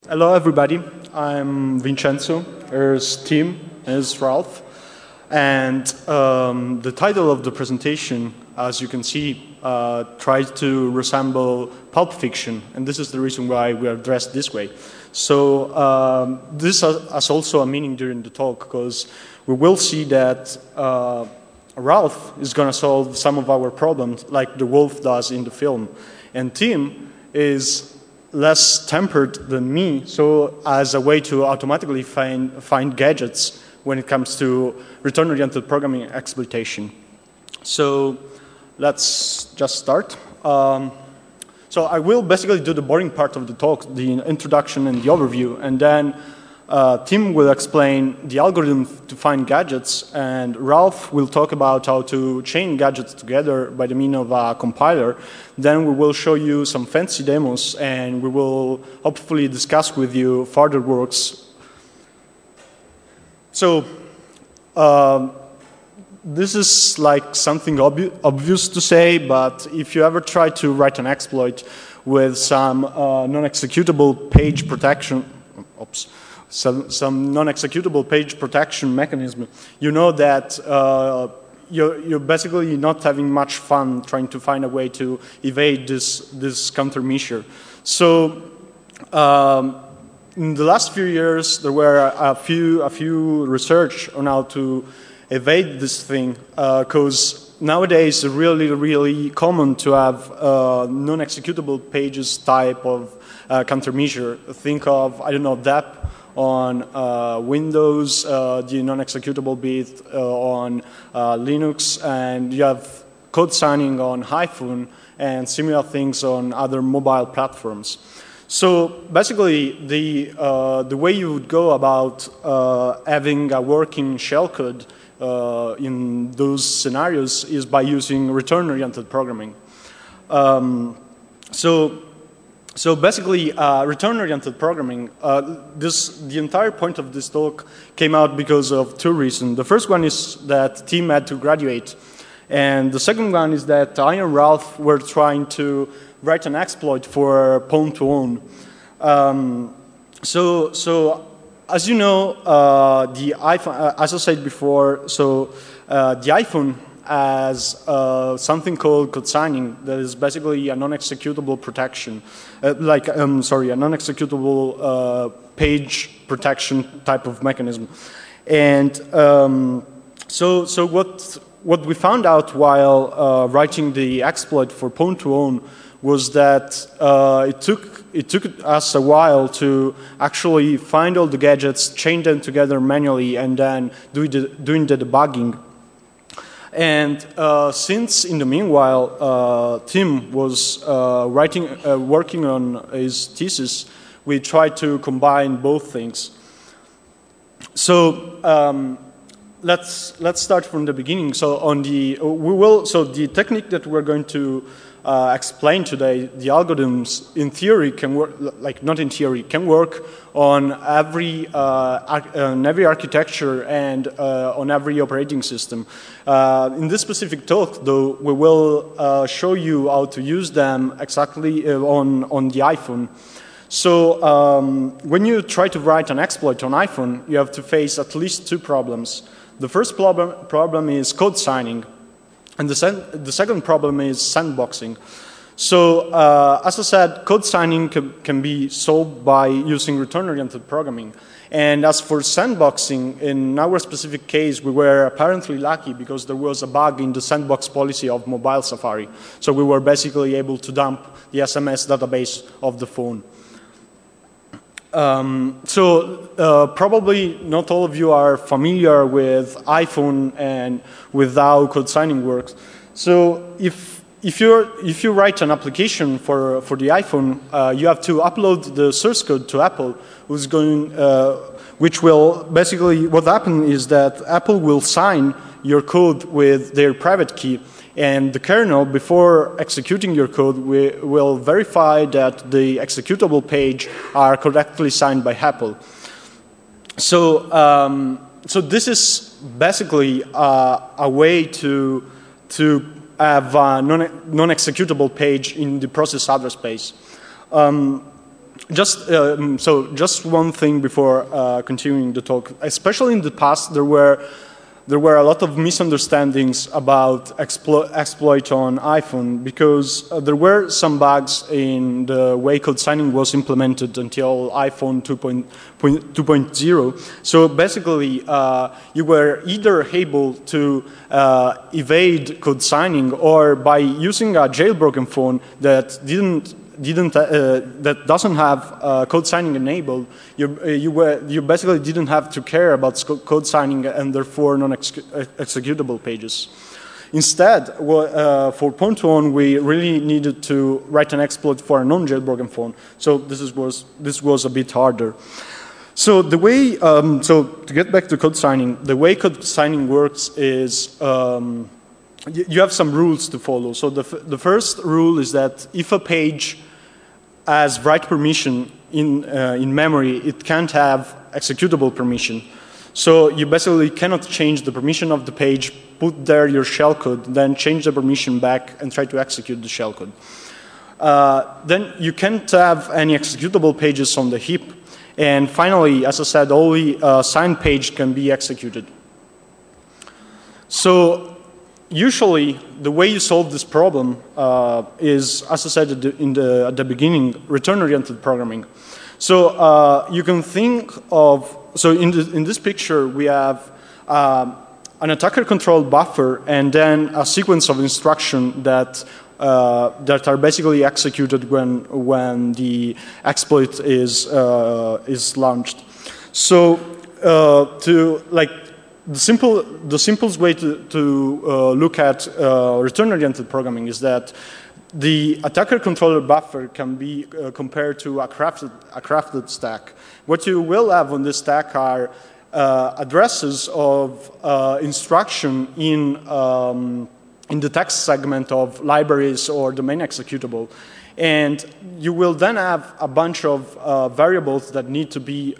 Hello everybody, I'm Vincenzo, here's Tim, here's Ralf, and the title of the presentation, as you can see, tries to resemble Pulp Fiction, and this is the reason why we are dressed this way. So this has also a meaning during the talk, because we will see that Ralf is going to solve some of our problems, like the wolf does in the film, and Tim is less tempered than me, so as a way to automatically find gadgets when it comes to return-oriented programming exploitation. So let's just start. So I will basically do the boring part of the talk, the introduction and the overview, and then Tim will explain the algorithm to find gadgets, and Ralf will talk about how to chain gadgets together by the means of a compiler. Then we will show you some fancy demos, and we will hopefully discuss with you further works. So this is like something obvious to say, but if you ever try to write an exploit with some non-executable page protection, some non-executable page protection mechanism, you know that you're basically not having much fun trying to find a way to evade this countermeasure. So in the last few years, there were a few research on how to evade this thing, because nowadays it's really common to have non-executable pages type of countermeasure. Think of, I don't know, DEP on Windows, the non-executable bit on Linux, and you have code signing on iPhone and similar things on other mobile platforms. So basically, the way you would go about having a working shellcode in those scenarios is by using return-oriented programming. So basically, return-oriented programming, the entire point of this talk came out because of two reasons. The first one is that Tim had to graduate, and the second one is that I and Ralf were trying to write an exploit for pawn-to-own. So as you know, the iPhone, as I said before, so the iPhone has something called code signing that is basically a non-executable protection, a non-executable page protection type of mechanism. And so what we found out while writing the exploit for pawn-to-own was that it took us a while to actually find all the gadgets, chain them together manually, and then doing the debugging. And since in the meanwhile Tim was working on his thesis, we tried to combine both things. So let's start from the beginning. So the technique that we're going to explain today, the algorithms in theory can work, like not in theory, can work on every architecture and on every operating system. In this specific talk, though, we will show you how to use them exactly on the iPhone. So when you try to write an exploit on iPhone, you have to face at least two problems. The first problem is code signing. And the second problem is sandboxing. So as I said, code signing can be solved by using return-oriented programming. And as for sandboxing, in our specific case, we were apparently lucky because there was a bug in the sandbox policy of mobile Safari. So we were basically able to dump the SMS database of the phone. Probably not all of you are familiar with iPhone and with how code signing works. So if you write an application for the iPhone, you have to upload the source code to Apple, which will basically, what happens is that Apple will sign your code with their private key. And the kernel, before executing your code, will verify that the executable page are correctly signed by Apple. So, so this is basically a way to have a non-executable page in the process address space. just one thing before continuing the talk. Especially in the past, there were a lot of misunderstandings about exploit on iPhone because there were some bugs in the way code signing was implemented until iPhone 2.0. So basically, you were either able to evade code signing, or by using a jailbroken phone that that doesn't have code signing enabled, you basically didn't have to care about code signing and therefore non-executable pages. Instead, for point-to-on, we really needed to write an exploit for a non-jailbroken phone. So this was a bit harder. So the way, so to get back to code signing, the way code signing works is you have some rules to follow. So the first rule is that if a page has write permission in memory, it can't have executable permission. So you basically cannot change the permission of the page, put there your shellcode, then change the permission back and try to execute the shellcode. Then you can't have any executable pages on the heap. And finally, as I said, only a signed page can be executed. So usually, the way you solve this problem is, as I said at the beginning, return-oriented programming. So you can think of, so in this picture we have an attacker-controlled buffer and then a sequence of instructions that are basically executed when the exploit is launched. So the simplest way to look at return-oriented programming is that the attacker-controller buffer can be compared to a crafted stack. What you will have on this stack are addresses of instruction in the text segment of libraries or the main executable. And you will then have a bunch of variables that need to be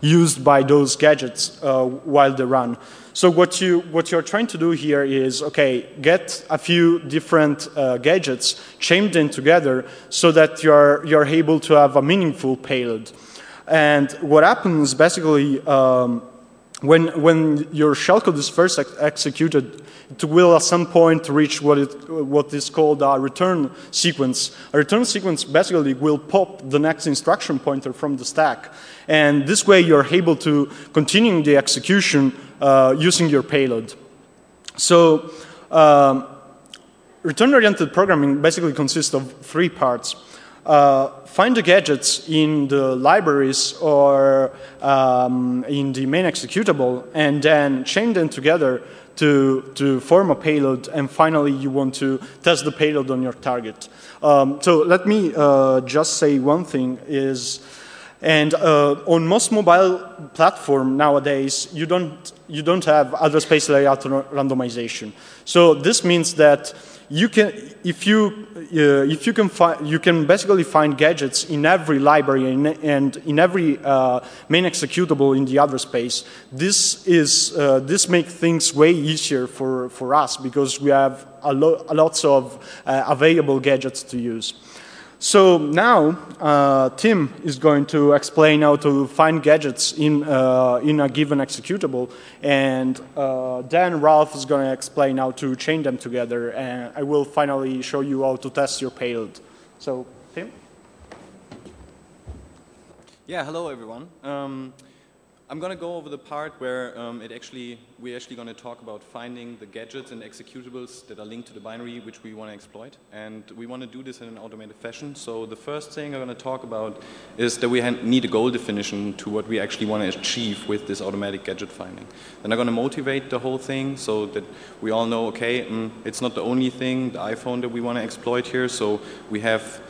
used by those gadgets while they run. So what you're trying to do here is, okay, get a few different gadgets, chain them together so that you're able to have a meaningful payload. And what happens basically when your shellcode is first executed, it will at some point reach what is called a return sequence. A return sequence basically will pop the next instruction pointer from the stack. And this way you're able to continue the execution using your payload. So return-oriented programming basically consists of three parts. Find the gadgets in the libraries or in the main executable, and then chain them together to form a payload, and finally you want to test the payload on your target. So let me just say one thing is, and on most mobile platform nowadays, you don't have address space layout randomization. So this means that you can, you can basically find gadgets in every library and in every main executable in the address space. This makes things way easier for us because we have lots of available gadgets to use. So now Tim is going to explain how to find gadgets in a given executable, and then Ralf is going to explain how to chain them together, and I will finally show you how to test your payload. So Tim? Yeah, hello everyone. I'm going to go over the part where we're actually going to talk about finding the gadgets and executables that are linked to the binary which we want to exploit, and we want to do this in an automated fashion. So the first thing I'm going to talk about is that we need a goal definition to what we actually want to achieve with this automatic gadget finding. Then I'm going to motivate the whole thing so that we all know, okay, it's not the only thing, the iPhone, that we want to exploit here, so we have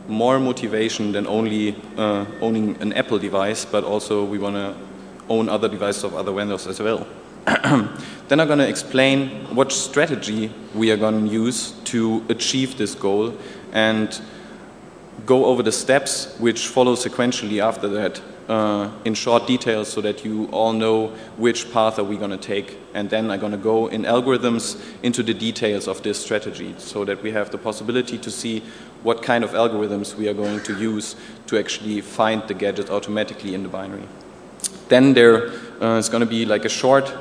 more motivation than only owning an Apple device, but also we want to own other devices of other vendors as well. Then I'm going to explain what strategy we are going to use to achieve this goal and go over the steps which follow sequentially after that in short details so that you all know which path are we going to take. And then I'm going to go in algorithms into the details of this strategy so that we have the possibility to see what kind of algorithms we are going to use to actually find the gadget automatically in the binary. Then there is going to be like a short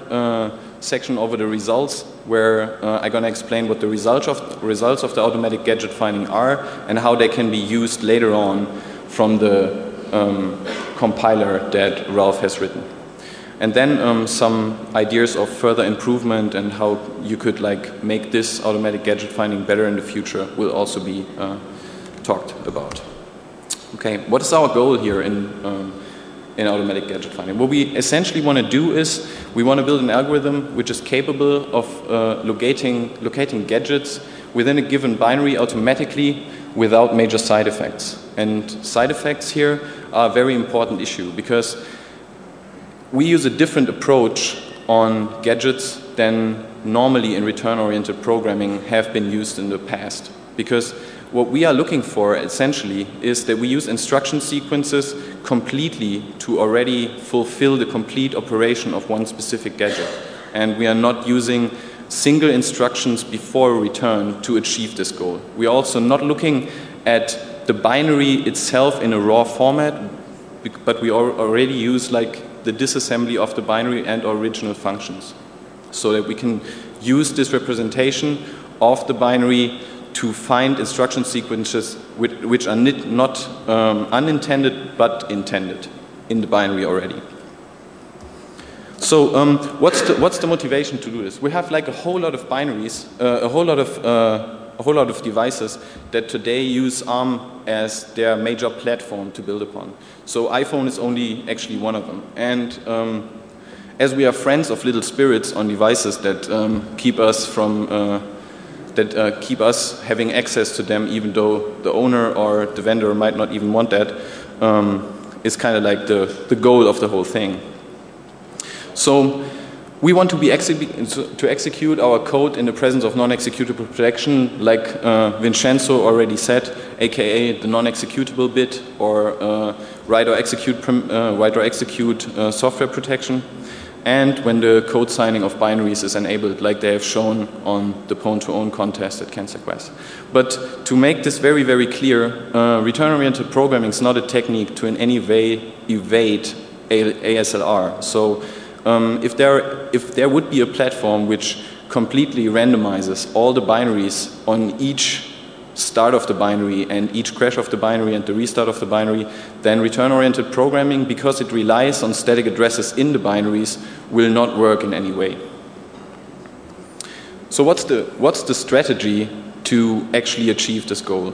section over the results where I'm going to explain what the results of the automatic gadget finding are and how they can be used later on from the compiler that Ralf has written. And then some ideas of further improvement and how you could like make this automatic gadget finding better in the future will also be talked about. Okay, what is our goal here in automatic gadget finding? What we essentially want to do is we want to build an algorithm which is capable of locating gadgets within a given binary automatically without major side effects. And side effects here are a very important issue because we use a different approach on gadgets than normally in return-oriented programming have been used in the past. Because what we are looking for essentially is that we use instruction sequences completely to already fulfill the complete operation of one specific gadget. And we are not using single instructions before a return to achieve this goal. We are also not looking at the binary itself in a raw format, but we already use like the disassembly of the binary and original functions, so that we can use this representation of the binary to find instruction sequences which are not unintended but intended in the binary already. So what's the motivation to do this? We have like a whole lot of binaries, a whole lot of devices that today use ARM as their major platform to build upon. So iPhone is only actually one of them. And as we are friends of little spirits on devices that keep us from keep us having access to them, even though the owner or the vendor might not even want that, is kind of like the goal of the whole thing. So we want to execute our code in the presence of non-executable protection, like Vincenzo already said, aka the non-executable bit, or write or execute software protection, and when the code signing of binaries is enabled, like they have shown on the Pwn2Own contest at CancerQuest. But to make this very, very clear, return-oriented programming is not a technique to in any way evade ASLR. So if there would be a platform which completely randomizes all the binaries on each start of the binary and each crash of the binary and the restart of the binary, then return-oriented programming, because it relies on static addresses in the binaries, will not work in any way. So what's the strategy to actually achieve this goal?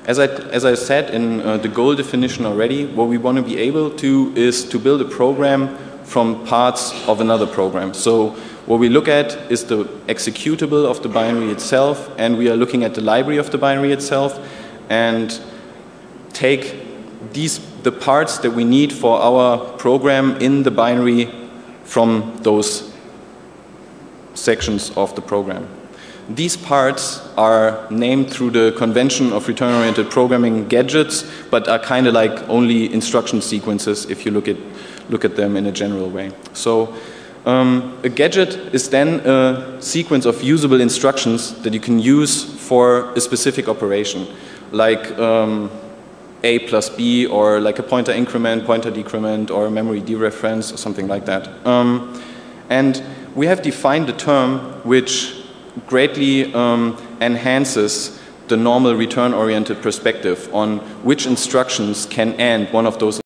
As I said in the goal definition already, what we want to be able to is to build a program from parts of another program. So what we look at is the executable of the binary itself, and we are looking at the library of the binary itself, and take the parts that we need for our program in the binary from those sections of the program. These parts are named through the convention of return-oriented programming gadgets, but are kind of like only instruction sequences if you look at them in a general way. So a gadget is then a sequence of usable instructions that you can use for a specific operation, like A plus B, or like a pointer increment, pointer decrement, or a memory dereference, or something like that. And we have defined a term which greatly enhances the normal return-oriented perspective on which instructions can end one of those